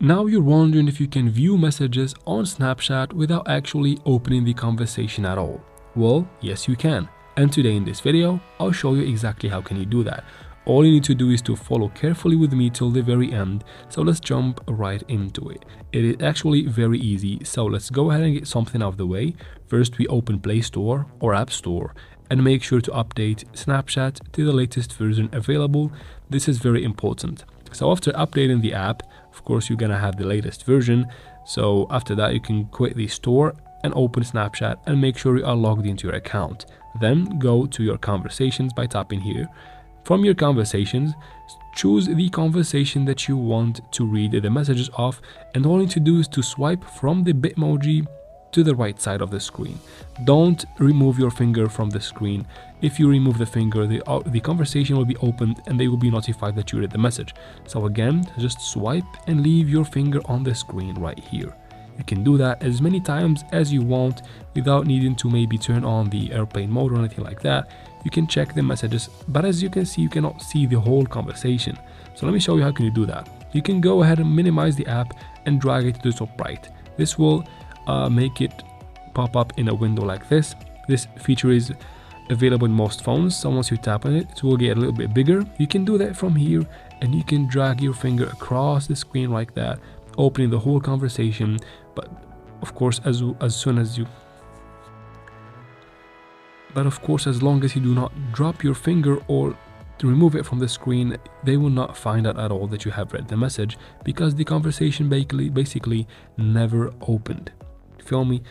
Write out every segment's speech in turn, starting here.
Now you're wondering if you can view messages on Snapchat without actually opening the conversation at all. Well, yes you can. And today in this video, I'll show you exactly how can you do that. All you need to do is to follow carefully with me till the very end. So let's jump right into it. It is actually very easy. So let's go ahead and get something out of the way. First, we open Play Store or App Store and make sure to update Snapchat to the latest version available. This is very important. So after updating the app, of course, you're gonna have the latest version. So after that, you can quit the store and open Snapchat and make sure you are logged into your account. Then go to your conversations by tapping here. From your conversations, choose the conversation that you want to read the messages of, and all you need to do is to swipe from the Bitmoji to the right side of the screen. Don't remove your finger from the screen. If you remove the finger, the conversation will be opened and they will be notified that you read the message. So again, just swipe and leave your finger on the screen right here. You can do that as many times as you want without needing to maybe turn on the airplane mode or anything like that. You can check the messages, but as you can see, you cannot see the whole conversation. So let me show you how can you do that. You can go ahead and minimize the app and drag it to the top right. This will make it pop up in a window like this. This feature is available in most phones, so once you tap on it, it will get a little bit bigger. You can do that from here, and you can drag your finger across the screen like that, opening the whole conversation. But of course, as long as you do not drop your finger or to remove it from the screen, they will not find out at all that you have read the message, because the conversation basically never opened. Feel me?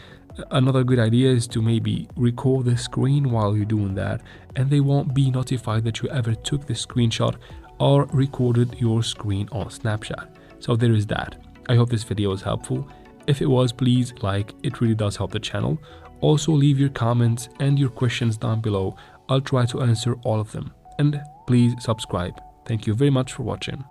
Another good idea is to maybe record the screen while you're doing that, and they won't be notified that you ever took the screenshot or recorded your screen on Snapchat. So there is that. I hope this video was helpful. If it was, please like, it really does help the channel. Also leave your comments and your questions down below. I'll try to answer all of them. And please subscribe. Thank you very much for watching.